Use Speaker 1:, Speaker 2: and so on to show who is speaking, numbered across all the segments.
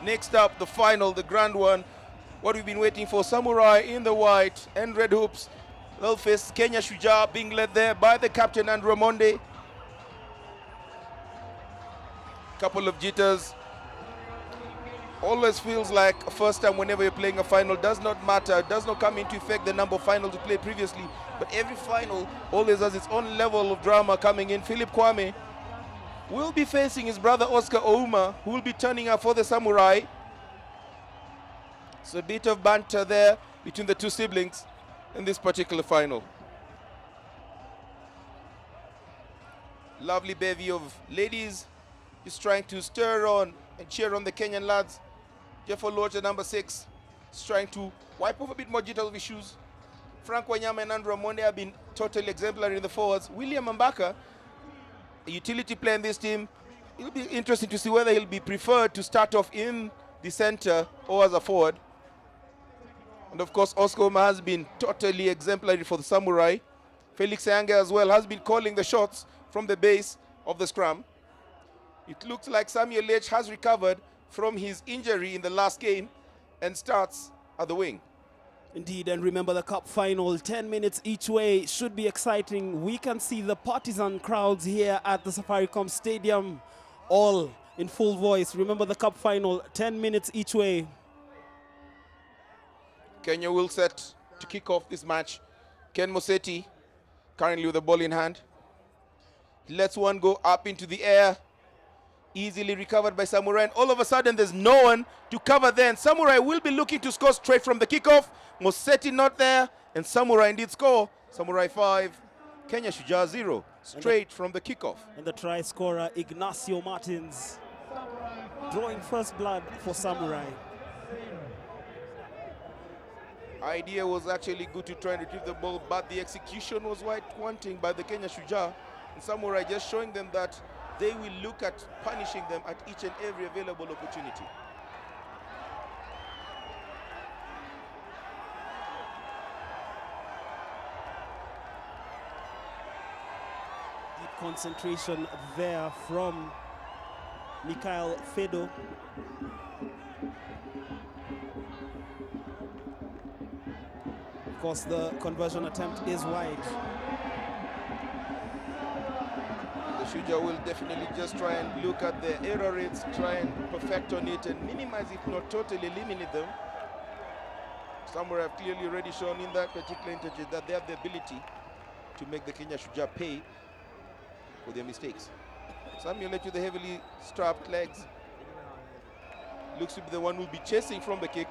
Speaker 1: Next up, the final, the grand one. What we've been waiting for. Samurai in the white and red hoops. They'll face Kenya Shujaa, being led there by the captain Andrew Monde. Couple of jitters. Always feels like a first time whenever you're playing a final. Does not matter. Does not come into effect the number of finals you played previously. But every final always has its own level of drama coming in. Philip Kwame will be facing his brother Oscar Ouma, who will be turning up for the Samurai. So a bit of banter there between the two siblings in this particular final. Lovely bevy of ladies just trying to stir on and cheer on the Kenyan lads. Jeff Olocha, number 6, is trying to wipe off a bit more jitters of his shoes. Frank Wanyama and Andrew Monde have been totally exemplary in the forwards. William Mbaka, a utility player in this team, it'll be interesting to see whether he'll be preferred to start off in the center or as a forward. And of course, Oscar Ouma has been totally exemplary for the Samurai. Felix Ayange as well has been calling the shots from the base of the scrum. It looks like Samuel H has recovered from his injury in the last game and starts at the wing.
Speaker 2: Indeed, and remember the cup final, 10 minutes each way, should be exciting. We can see the partisan crowds here at the Safaricom Stadium, all in full voice. Remember the cup final, 10 minutes each way.
Speaker 1: Kenya will set to kick off this match. Ken Moseti, currently with the ball in hand. He lets one go up into the air. Easily recovered by Samurai, and all of a sudden there's no one to cover there, and Samurai will be looking to score straight from the kickoff. Moseti not there, and Samurai indeed score. Samurai 5, Kenya Shujaa 0, straight from the kickoff.
Speaker 2: And the try scorer, Ignacio Martins, drawing first blood for Samurai.
Speaker 1: Idea was actually good to try and retrieve the ball, but the execution was quite wanting by the Kenya Shujaa, and Samurai just showing them that they will look at punishing them at each and every available opportunity.
Speaker 2: Deep concentration there from Mikhail Fedo. Of course, the conversion attempt is wide.
Speaker 1: Shujaa will definitely just try and look at the error rates, try and perfect on it and minimize if not totally eliminate them. Samurai have clearly already shown in that particular interchange that they have the ability to make the Kenya Shujaa pay for their mistakes. Samuel with the heavily strapped legs. Looks to be the one who will be chasing from the kick.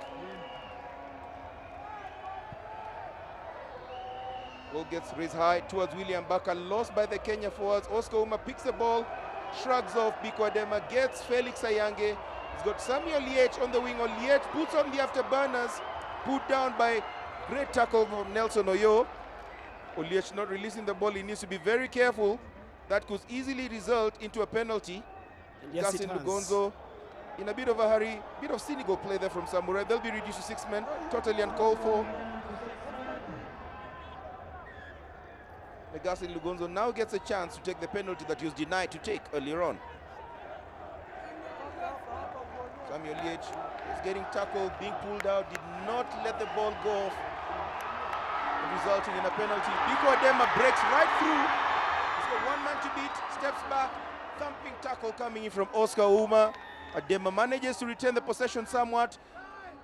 Speaker 1: Ball gets raised high towards William Baka, lost by the Kenya forwards. Oscar Ouma picks the ball, shrugs off Biko Adema, gets Felix Ayange. He's got Samuel Liech on the wing. Liech puts on the afterburners, put down by great tackle from Nelson Oyo. Liech not releasing the ball. He needs to be very careful. That could easily result into a penalty.
Speaker 2: And yes,
Speaker 1: Gaston Lugonzo in a bit of a hurry, bit of cynical play there from Samurai. They'll be reduced to 6 men, totally uncalled for. Gaston Lugonzo now gets a chance to take the penalty that he was denied to take earlier on. Samuel Liech is getting tackled, being pulled out, did not let the ball go off, resulting in a penalty. Biko Adema breaks right through. He's got one man to beat, steps back, thumping tackle coming in from Oscar Ouma. Adema manages to retain the possession somewhat,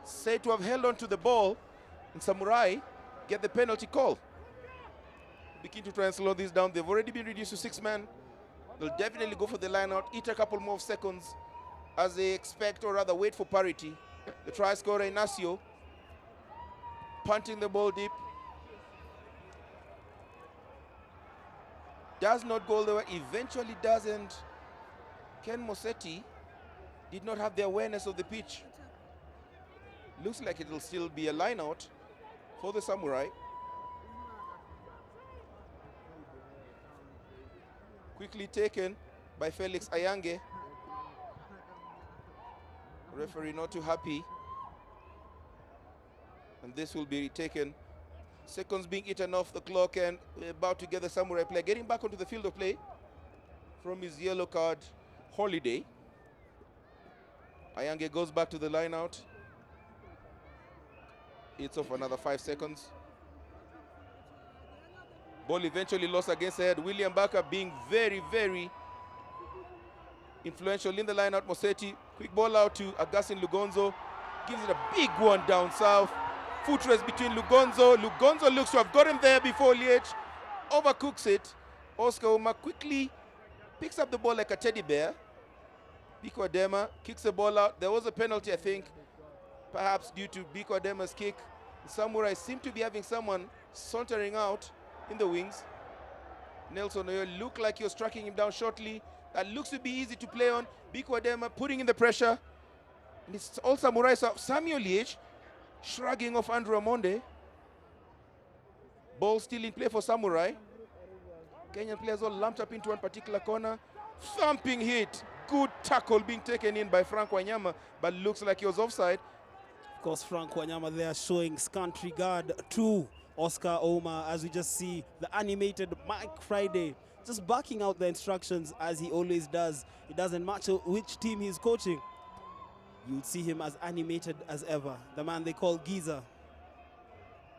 Speaker 1: said to have held on to the ball, and Samurai get the penalty call. Begin to try and slow this down. They've already been reduced to 6 men. They'll definitely go for the line out, eat a couple more seconds as they expect, or rather wait for parity. The try scorer Ignacio punting the ball deep. Does not go all the way, eventually doesn't. Ken Moseti did not have the awareness of the pitch. Looks like it will still be a line out for the Samurai. Quickly taken by Felix Ayange. Referee not too happy. And this will be taken. Seconds being eaten off the clock, and we're about to get the Samurai player getting back onto the field of play from his yellow card holiday. Ayange goes back to the line out. It's off another 5 seconds. Ball eventually lost against the head. William Baka being very, very influential in the line out. Moseti, quick ball out to Augustine Lugonzo. Gives it a big one down south. Foot race between Lugonzo. Lugonzo looks to have got him there before Liech overcooks it. Oscar Uma quickly picks up the ball like a teddy bear. Biko Adema kicks the ball out. There was a penalty, I think, perhaps due to Biko Adema's kick. The Samurai seem to be having someone sauntering out in the wings. Nelson Oyo looked like he was tracking him down shortly. That looks to be easy to play on. Biko Adema putting in the pressure. And it's all Samurai. So Samuel Liech shrugging off Andrew Amonde. Ball still in play for Samurai. Kenyan players all lumped up into one particular corner. Thumping hit. Good tackle being taken in by Frank Wanyama, but looks like he was offside.
Speaker 2: Of course, Frank Wanyama there showing scant regard to Oscar Ouma, as we just see the animated Mike Friday just backing out the instructions as he always does. It doesn't matter which team he's coaching. You'll see him as animated as ever. The man they call Giza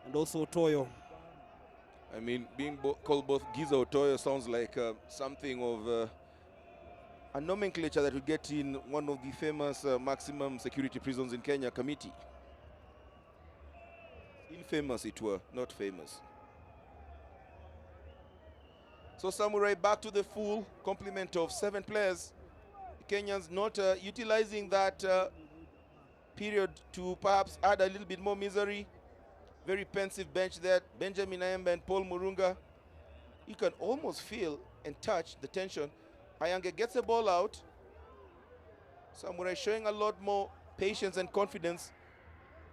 Speaker 2: and also Toyo.
Speaker 1: I mean, being called both Giza or Toyo sounds like something of a nomenclature that we get in one of the famous maximum security prisons in Kenya, Kamiti. Infamous it were, not famous. So Samurai back to the full complement of 7 players. The Kenyans not utilizing that period to perhaps add a little bit more misery. Very pensive bench there. Benjamin Ayemba and Paul Murunga. You can almost feel and touch the tension. Ayange gets the ball out. Samurai showing a lot more patience and confidence.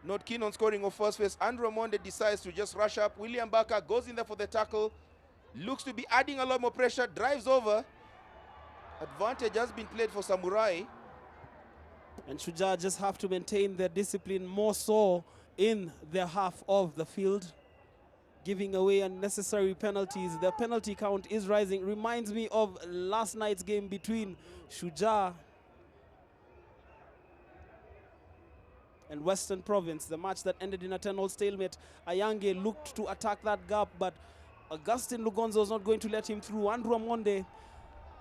Speaker 1: Not keen on scoring off first phase. Andrew Amonde decides to just rush up. William Baka goes in there for the tackle. Looks to be adding a lot more pressure. Drives over. Advantage has been played for Samurai.
Speaker 2: And Shujaa just have to maintain their discipline more so in their half of the field, giving away unnecessary penalties. The penalty count is rising. Reminds me of last night's game between Shujaa and Western Province, the match that ended in a 10-all stalemate. Ayange looked to attack that gap, but Augustine Lugonzo was not going to let him through. Andrew Amonde,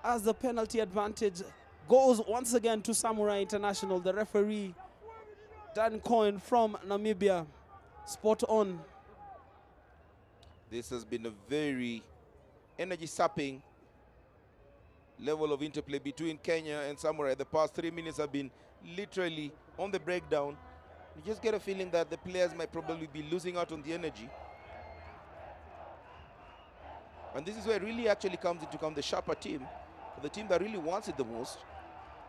Speaker 2: as the penalty advantage goes once again to Samurai International. The referee, Dan Coyne from Namibia, spot on.
Speaker 1: This has been a very energy-sapping level of interplay between Kenya and Samurai. The past 3 minutes have been literally on the breakdown. You just get a feeling that the players might probably be losing out on the energy. And this is where it really actually comes into the sharper team. The team that really wants it the most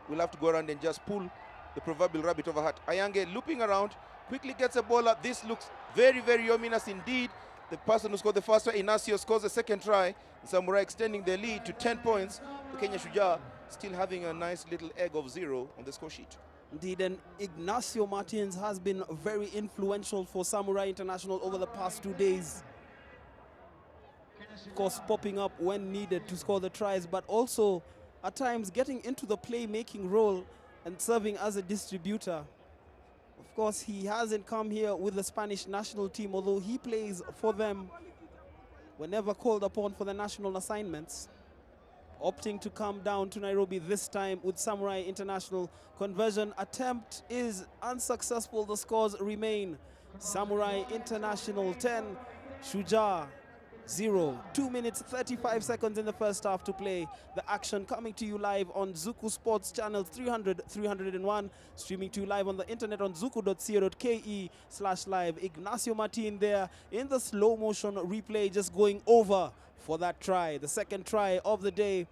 Speaker 1: will have to go around and just pull the proverbial rabbit over hat. Ayange looping around, quickly gets a ball up. This looks very, very ominous indeed. The person who scored the first try, Inacio, scores the second try. Samurai extending their lead to 10 points. The Kenya Shujaa still having a nice little egg of 0 on the score sheet.
Speaker 2: Indeed, and Ignacio Martins has been very influential for Samurai International over the past 2 days. Of course, popping up when needed to score the tries, but also at times getting into the playmaking role and serving as a distributor. Of course, he hasn't come here with the Spanish national team, although he plays for them whenever called upon for the national assignments. Opting to come down to Nairobi this time with Samurai International. Conversion attempt is unsuccessful. The scores remain Samurai International 10, Shujaa 0. 2 minutes 35 seconds in the first half to play. The action coming to you live on Zuku Sports channels 300, 301. Streaming to you live on the internet on zuku.co.ke/live. Ignacio Martin there in the slow motion replay, just going over for that try. The second try of the day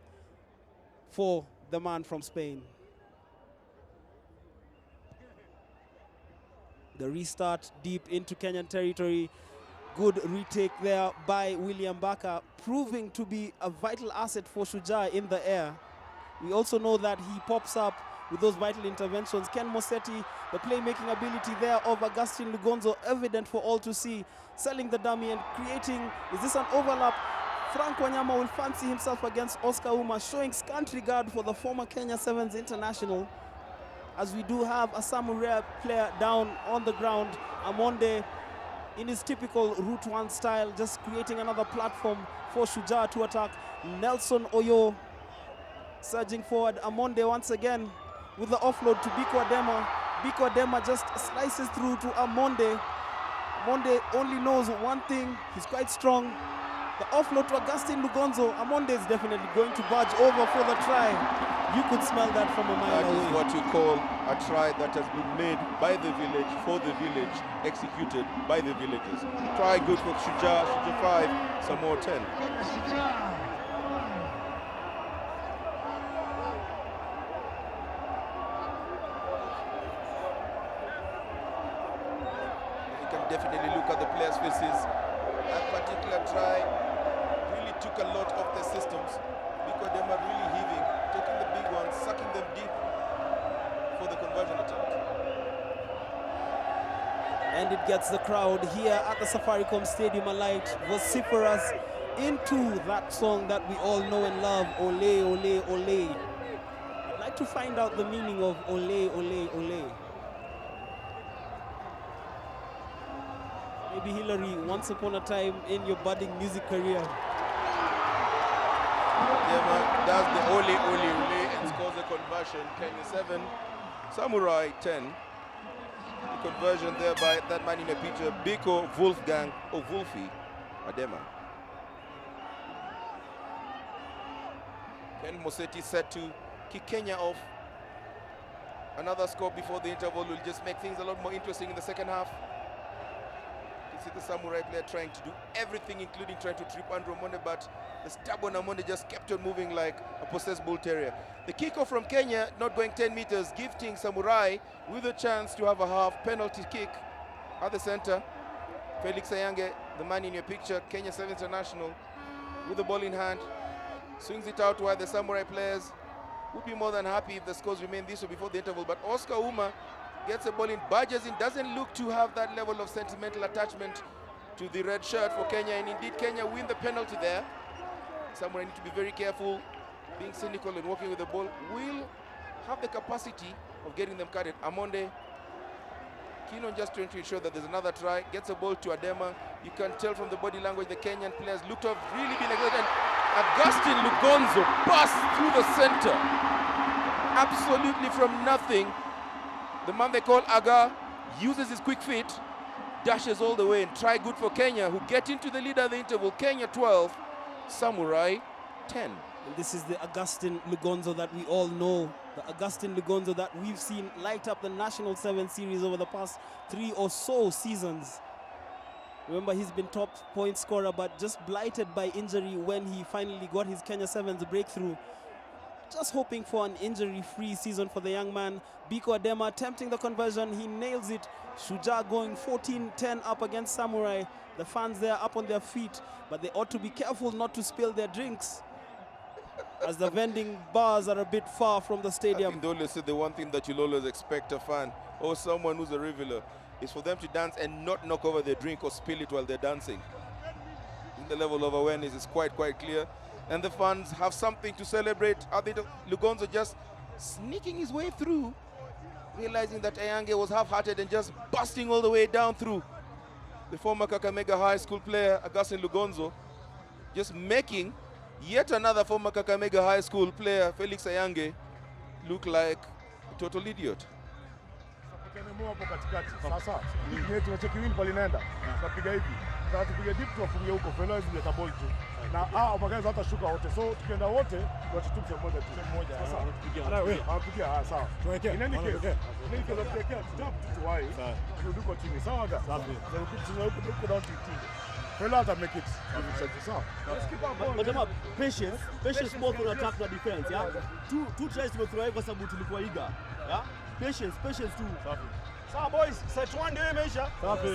Speaker 2: for the man from Spain. The restart deep into Kenyan territory. Good retake there by William Baka, proving to be a vital asset for Shujaa in the air. We also know that he pops up with those vital interventions. Ken Mosetti, the playmaking ability there of Augustine Lugonzo, evident for all to see, selling the dummy and creating, is this an overlap? Frank Wanyama will fancy himself against Oscar Uma, showing scant regard for the former Kenya Sevens international. as we do have a Samurai player down on the ground. Amonde, in his typical Route 1 style, just creating another platform for Shujaa to attack. Nelson Oyo surging forward. Amonde once again with the offload to Biko Adema. Biko Adema just slices through to Amonde. Amonde only knows one thing, he's quite strong. The offload to Augustine Lugonzo. Amonde is definitely going to barge over for the try. You could smell that from a mile away.
Speaker 1: That is what you call a try that has been made by the village, for the village, executed by the villagers. Try good for Shujaa, Shujaa 5, Samoa 10. You can definitely look at the players' faces. That particular try really took a lot of the systems because they were really heaving, taking the big ones, sucking them deep for the conversion attempt.
Speaker 2: And it gets the crowd here at the Safaricom Stadium alight, vociferous into that song that we all know and love, Ole, Ole, Ole. I'd like to find out the meaning of Ole, Ole, Ole. Maybe Hillary, once upon a time in your budding music career.
Speaker 1: Yeah, man, that's the Ole, Ole, Ole, and scores a conversion. Kenya 7, Samurai 10. The conversion there by that man in the picture, Biko Wolfgang or Wolfie Adema. Ken Moseti set to kick Kenya off. Another score before the interval will just make things a lot more interesting in the second half. You see the Samurai player trying to do everything, including trying to trip Andrew Amonde, but the stubborn Amonde just kept on moving like a possessed bull terrier. The kickoff from Kenya, not going 10 meters, gifting Samurai with a chance to have a half penalty kick at the center. Felix Ayange, the man in your picture, Kenya 7 international, with the ball in hand, swings it out while the Samurai players would be more than happy if the scores remain this way before the interval. But Oscar Uma gets the ball in, barges in, doesn't look to have that level of sentimental attachment to the red shirt for Kenya, and indeed Kenya win the penalty there. Samurai need to be very careful, being cynical and walking with the ball. Will have the capacity of getting them cutted. Amonde keen on just trying to ensure that there's another try, gets the ball to Adema. You can tell from the body language the Kenyan players looked to have really been excited. Augustine Lugonzo passed through the center, absolutely from nothing. The man they call Aga uses his quick feet, dashes all the way, and try good for Kenya, who get into the lead at the interval. Kenya 12, Samurai 10.
Speaker 2: And this is the Augustine Lugonzo that we all know, the Augustine Lugonzo that we've seen light up the National 7 series over the past 3 or so seasons. Remember, he's been top point scorer, but just blighted by injury when he finally got his Kenya 7's breakthrough. Just hoping for an injury-free season for the young man. Biko Adema attempting the conversion, he nails it. Shujaa going 14-10 up against Samurai. The fans there up on their feet, but they ought to be careful not to spill their drinks, as the vending bars are a bit far from the stadium.
Speaker 1: I think they always say the one thing that you'll always expect a fan or someone who's a reveler is for them to dance and not knock over their drink or spill it while they're dancing. I think the level of awareness is quite clear. And the fans have something to celebrate. I think Lugonzo just sneaking his way through, realizing that Ayange was half-hearted and just busting all the way down through. The former Kakamega High School player, Augustine Lugonzo, just making yet another former Kakamega High School player, Felix Ayange, look like a total idiot.
Speaker 3: Hapo katikati. Sasa tunacheki win pale inaenda. Tunapiga hivi. Tunapiga deep tuwafungie huko. Felix zileta ball tu. Na magazi hata shuka wote. So tukienda wote tuachitupe mmoja tu. Mmoja. Sasa tunapigia. Wewe anapigia sawa. Tuwekea. Inani kesi. Inani kesi tuwekea stop tu wai. Tuduko chini. Sawa ga. Safi. Tunakuwa down to 10. Felix ata make it. Sawa.
Speaker 4: But patience both on attack and defense, yeah. Two tries to throw kwa sababu tulikuwa eager. Yeah. Patience too. Safi.
Speaker 3: Sawa boys, set 1 ndio imeisha.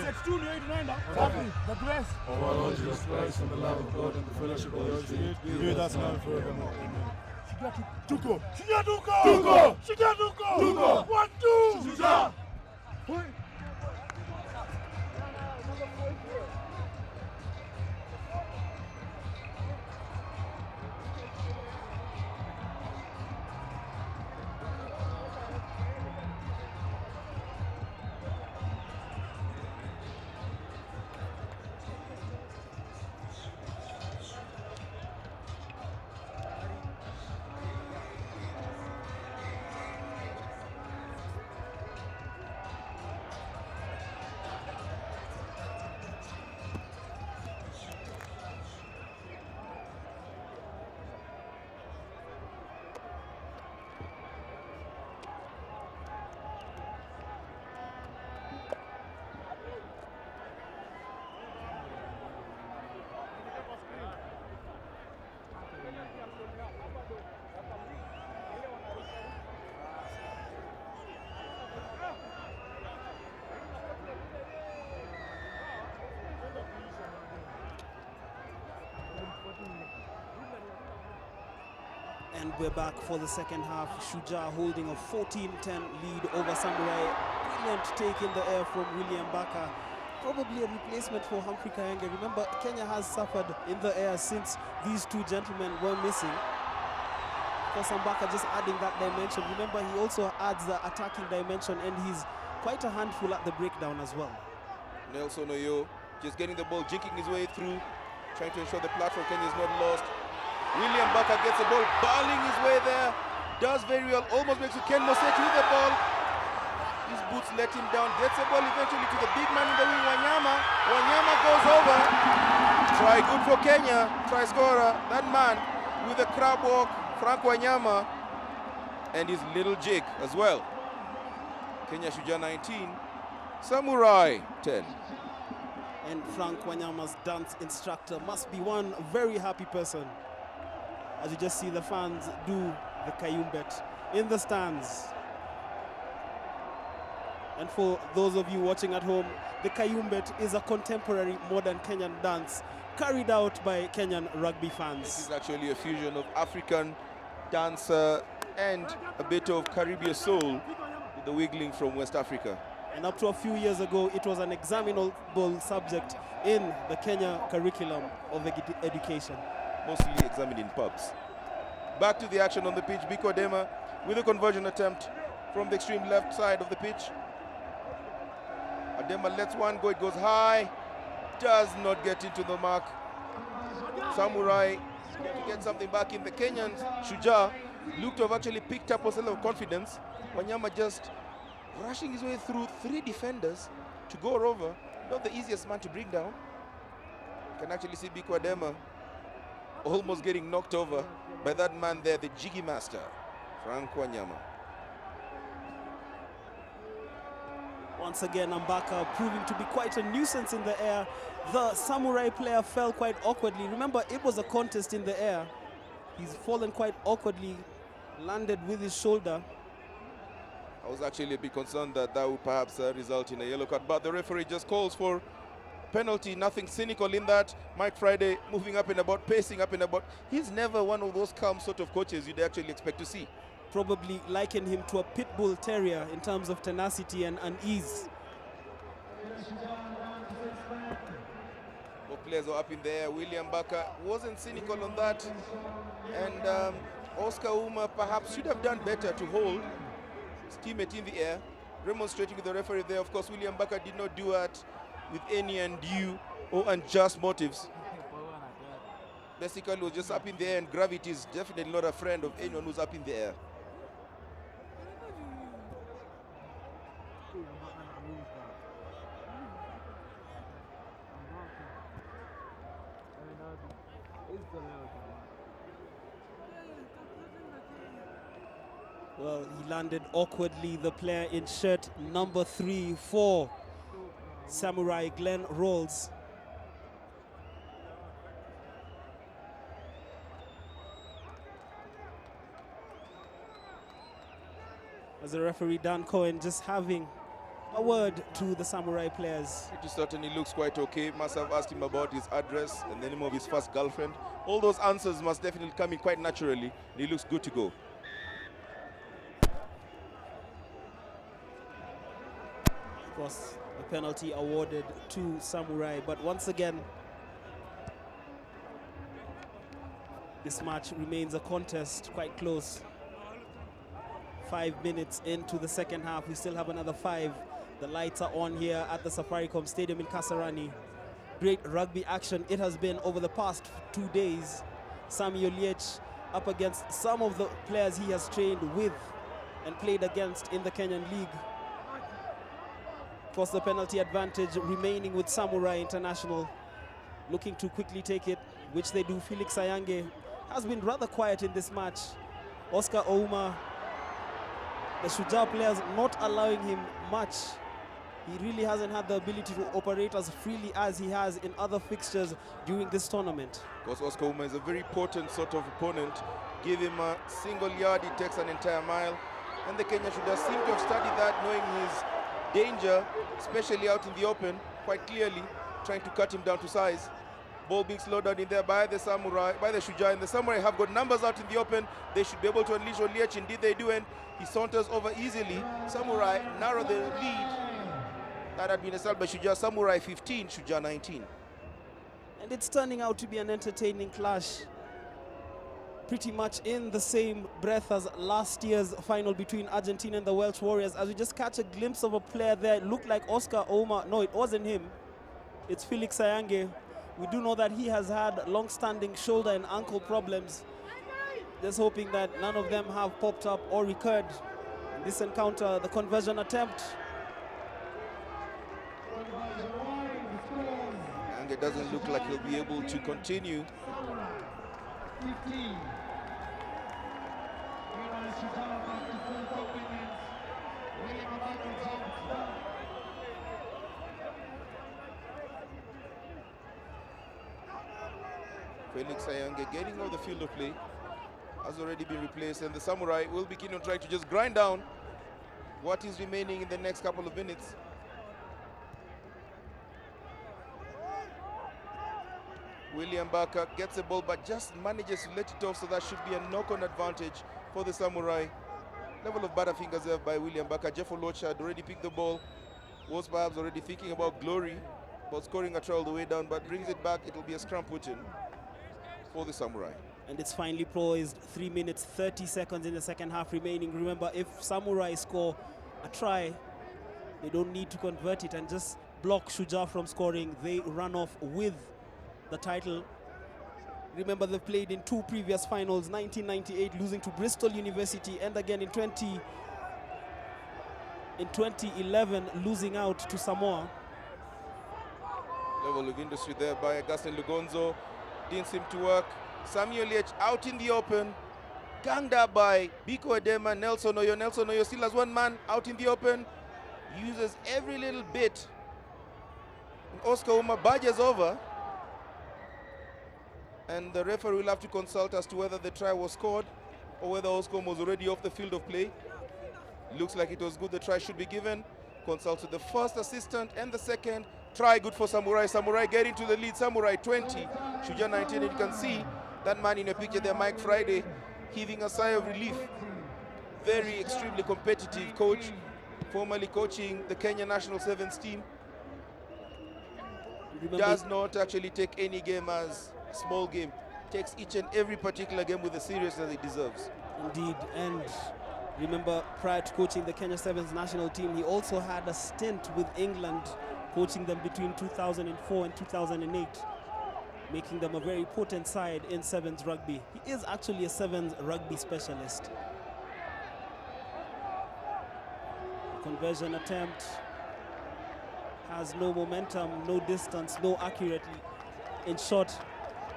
Speaker 3: Set 2 ndio tunaenda. Safi. The bless.
Speaker 5: Oh our Lord Jesus Christ, and the love of God and the fellowship of the Holy Spirit be with us now and forevermore. Amen.
Speaker 3: Tuko. 1 2.
Speaker 5: Shujaa.
Speaker 2: And we're back for the second half. Shujaa holding a 14-10 lead over Samurai. Brilliant take in the air from William Baka. Probably a replacement for Humphrey Kayenge. Remember, Kenya has suffered in the air since these two gentlemen were missing. For Mbaka just adding that dimension. Remember, he also adds the attacking dimension, and he's quite a handful at the breakdown as well.
Speaker 1: Nelson Oyo just getting the ball, jinking his way through, trying to ensure the platform Kenya is not lost. William Baka gets the ball, barreling his way there, does very well, almost makes it Ken Mosetti with the ball. His boots let him down, gets the ball eventually to the big man in the wing, Wanyama. Wanyama goes over. Try good for Kenya, try scorer, that man with the crab walk, Frank Wanyama, and his little jig as well. Kenya Shujaa 19, Samurai 10.
Speaker 2: And Frank Wanyama's dance instructor must be one very happy person, as you just see the fans do the Kayumbet in the stands. And for those of you watching at home, the Kayumbet is a contemporary modern Kenyan dance carried out by Kenyan rugby fans.
Speaker 1: This is actually a fusion of African dancer and a bit of Caribbean soul with the wiggling from West Africa.
Speaker 2: And up to a few years ago, it was an examinable subject in the Kenya curriculum of education.
Speaker 1: Mostly examined in pubs. Back to the action on the pitch. Biko Dema with a conversion attempt from the extreme left side of the pitch. Adema lets one go, it goes high, does not get into the mark. Samurai to get something back in. The Kenyans, Shujaa, looked to have actually picked up a sense of confidence. Wanyama just rushing his way through three defenders to go over. Not the easiest man to bring down. You can actually see Biko Adema almost getting knocked over by that man there, the jiggy master, Frank Wanyama.
Speaker 2: Once again, Mbaka proving to be quite a nuisance in the air. The Samurai player fell quite awkwardly. Remember, it was a contest in the air. He's fallen quite awkwardly, landed with his shoulder.
Speaker 1: I was actually a bit concerned that that would perhaps result in a yellow card, but the referee just calls for penalty. Nothing cynical in that. Mike Friday moving up and about, pacing up and about. He's never one of those calm sort of coaches you'd actually expect to see.
Speaker 2: Probably liken him to a pit bull terrier in terms of tenacity and unease.
Speaker 1: Both players are up in the air. William Baka wasn't cynical on that, and Oscar Uma perhaps should have done better to hold his teammate in the air, remonstrating with the referee there. Of course, William Baka did not do that with any undue or unjust motives. Basically, he was just up in the air, and gravity is definitely not a friend of anyone who's up in the air.
Speaker 2: Well, he landed awkwardly, the player in shirt number 3 for Samurai, Glenn Rolls. As the referee Dan Cohen just having a word to the Samurai players.
Speaker 1: It certainly looks quite okay. Must have asked him about his address and the name of his first girlfriend. All those answers must definitely come in quite naturally. He looks good to go.
Speaker 2: Of course, the penalty awarded to Samurai, but once again, this match remains a contest, quite close. 5 minutes into the second half, we still have another 5. The lights are on here at the Safaricom Stadium in Kasarani. Great rugby action it has been over the past 2 days. Sami Oliech up against some of the players he has trained with and played against in the Kenyan League. Of course, the penalty advantage remaining with Samurai International, looking to quickly take it, which they do. Felix Ayange has been rather quiet in this match. Oscar Ouma, the Shujaa players not allowing him much. He really hasn't had the ability to operate as freely as he has in other fixtures during this tournament.
Speaker 1: Because Oscar Uma is a very potent sort of opponent. Give him a single yard, he takes an entire mile. And the Kenya Shujaa seem to have studied that, knowing his danger, especially out in the open, quite clearly, trying to cut him down to size. Ball being slowed down in there by the Samurai, by the Shujaa, and the Samurai have got numbers out in the open. They should be able to unleash Oliech. Indeed they do, and he saunters over easily. Samurai narrow the lead. That had been established by Shujaa. Samurai 15, Shujaa 19.
Speaker 2: And it's turning out to be an entertaining clash. Pretty much in the same breath as last year's final between Argentina and the Welsh Warriors. As we just catch a glimpse of a player there, it looked like Oscar Ouma. No, it wasn't him. It's Felix Sayange. We do know that he has had long-standing shoulder and ankle problems. Just hoping that none of them have popped up or recurred in this encounter. The conversion attempt.
Speaker 1: And it doesn't look like he'll be able to continue.
Speaker 6: 15.
Speaker 1: Felix Sayange getting on the field of play has already been replaced, and the Samurai will be keen on trying to just grind down what is remaining in the next couple of minutes. William Barker gets the ball but just manages to let it off, so that should be a knock-on advantage for the Samurai. Level of butterfingers there by William Barker. Jeff Oloch had already picked the ball, was perhaps already thinking about glory, about scoring a try all the way down, but brings it back. It'll be a scrum put-in for the Samurai.
Speaker 2: And it's finally poised. 3 minutes, 30 seconds in the second half remaining. Remember, if Samurai score a try, they don't need to convert it and just block Shujaa from scoring. They run off with the title. Remember, they've played in 2 previous finals, 1998 losing to Bristol University, and again in 2011 losing out to Samoa.
Speaker 1: Level of industry there by Augustin Lugonzo. Didn't seem to work. Samuel Liech out in the open, ganged up by Biko Edema. Nelson Oyo. Nelson Oyo still has one man out in the open, uses every little bit. And Oscar Ouma barges over, and the referee will have to consult as to whether the try was scored or whether Oscar Ouma was already off the field of play. Looks like it was good. The try should be given. Consult with the first assistant and the second. Try good for Samurai. Samurai getting to the lead. Samurai 20, Shujaa 19. And you can see that man in a picture there, Mike Friday, heaving a sigh of relief. Very extremely competitive coach, formerly coaching the Kenya national sevens team. Does not actually take any game as a small game. Takes each and every particular game with the seriousness it deserves.
Speaker 2: Indeed, and remember, prior to coaching the Kenya Sevens national team, he also had a stint with England, coaching them between 2004 and 2008, making them a very potent side in sevens rugby. He is actually a sevens rugby specialist. Conversion attempt has no momentum, no distance, no accuracy. In short,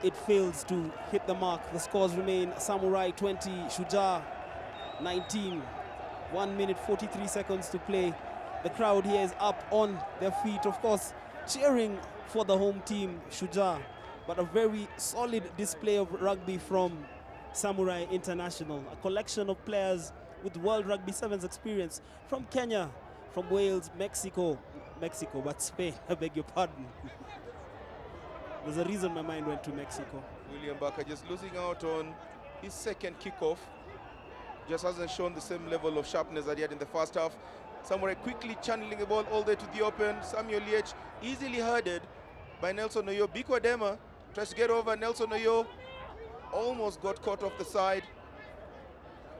Speaker 2: it fails to hit the mark. The scores remain Samurai 20, Shujaa 19. 1 minute 43 seconds to play. The crowd here is up on their feet, of course, cheering for the home team, Shujaa. But a very solid display of rugby from Samurai International. A collection of players with World Rugby Sevens experience from Kenya, from Wales, Mexico, but Spain, I beg your pardon. There's a reason my mind went to Mexico.
Speaker 1: William Barker just losing out on his second kickoff. Just hasn't shown the same level of sharpness that he had in the first half. Samurai quickly channeling the ball all the way to the open. Samuel Liech easily herded by Nelson Oyo. Biko Edema tries to get over. Nelson Oyo almost got caught off the side.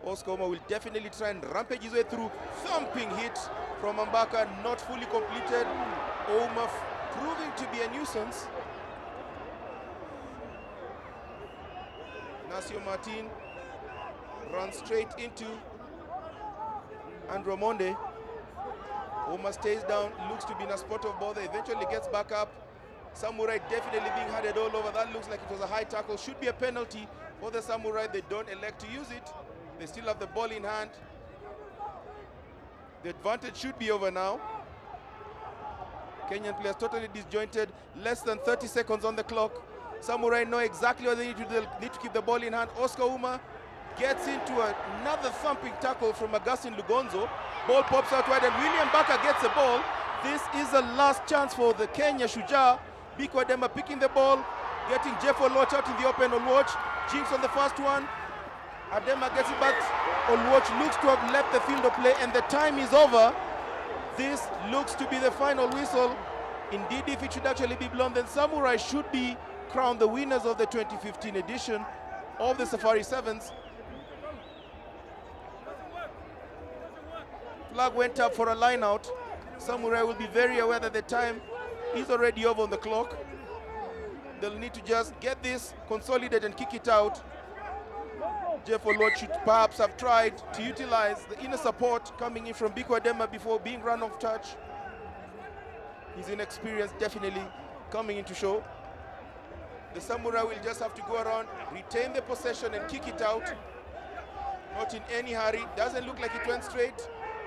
Speaker 1: Oscar Ouma will definitely try and rampage his way through. Thumping hit from Mbaka, not fully completed. Ouma proving to be a nuisance. Nasio Martin runs straight into Andrew Monde. Ouma stays down, looks to be in a spot of bother, eventually gets back up. Samurai definitely being headed all over. That looks like it was a high tackle. Should be a penalty for the Samurai. They don't elect to use it. They still have the ball in hand. The advantage should be over now. Kenyan players totally disjointed. Less than 30 seconds on the clock. Samurai know exactly what they need to do. They need to keep the ball in hand. Oscar Ouma gets into another thumping tackle from Augustin Lugonzo. Ball pops out wide and William Barker gets the ball. This is a last chance for the Kenya Shujaa. Biko Edema picking the ball. getting Jeff Oloch out in the open. Oloch jinx on the first one. Adema gets it back. Oloch looks to have left the field of play, and the time is over. This looks to be the final whistle. Indeed, if it should actually be blown, then Samurai should be crowned the winners of the 2015 edition of the Safari Sevens. Flag went up for a line out. Samurai will be very aware that the time is already over on the clock. They'll need to just get this, consolidate and kick it out. Jeff Oloch should perhaps have tried to utilize the inner support coming in from Biko Adema before being run off touch. His inexperience definitely coming into show. The Samurai will just have to go around, retain the possession and kick it out. Not in any hurry. Doesn't look like it went straight.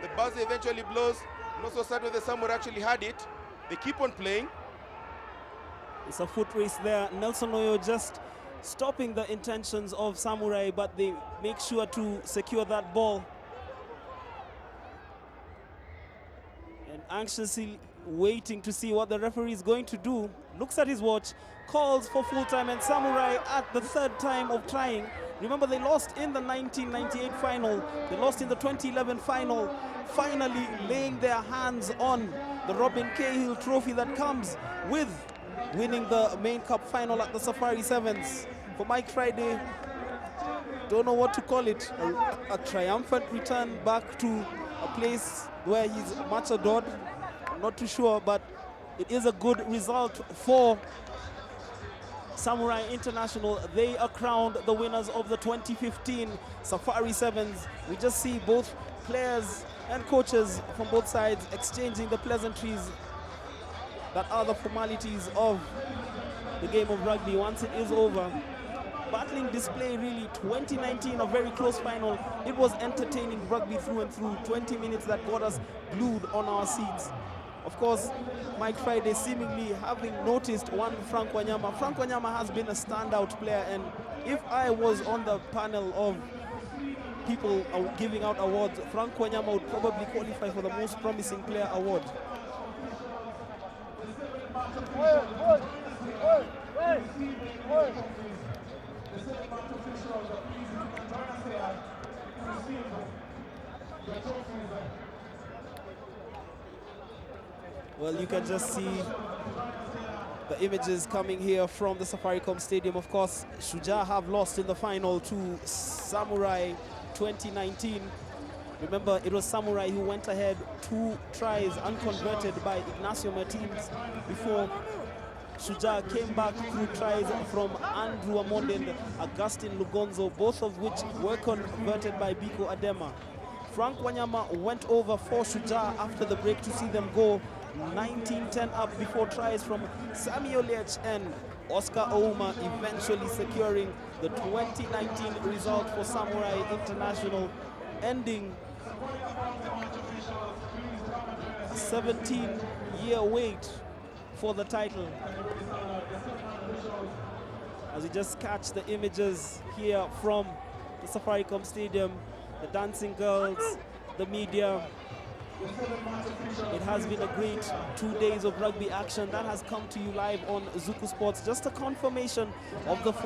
Speaker 1: The buzzer eventually blows. Not so sad where the Samurai actually had it. They keep on playing.
Speaker 2: It's a foot race there. Nelson Oyo just stopping the intentions of Samurai, but they make sure to secure that ball. And anxiously waiting to see what the referee is going to do. Looks at his watch, calls for full time, and Samurai at the third time of trying. Remember, they lost in the 1998 final. They lost in the 2011 final. Finally laying their hands on the Robin Cahill trophy that comes with winning the main cup final at the Safari Sevens. For Mike Friday, don't know what to call it, a triumphant return back to a place where he's much adored. I'm not too sure, but it is a good result for Samurai International. They are crowned the winners of the 2015 Safari Sevens. We just see both players and coaches from both sides exchanging the pleasantries that are the formalities of the game of rugby once it is over. Battling display really. 2019, a very close final. It was entertaining rugby through and through. 20 minutes that got us glued on our seats. Of course, Mike Friday seemingly having noticed one Frank Wanyama. Frank Wanyama has been a standout player, and if I was on the panel of people giving out awards, Frank Wanyama would probably qualify for the most promising player award. Well, you can just see the images coming here from the Safaricom Stadium. Of course, Shujaa have lost in the final to Samurai 2019. Remember, it was Samurai who went ahead 2 tries unconverted by Ignacio Martins before Shujaa came back through tries from Andrew Amonde and Augustine Lugonzo, both of which were converted by Biko Adema. Frank Wanyama went over for Shujaa after the break to see them go 19-10 up before tries from Samuel Lech and Oscar Ouma, eventually securing the 2019 result for Samurai International, ending a 17-year wait for the title. As we just catch the images here from the Safaricom Stadium, the dancing girls, the media. It has been a great 2 days of rugby action that has come to you live on Zuku Sports. Just a confirmation of the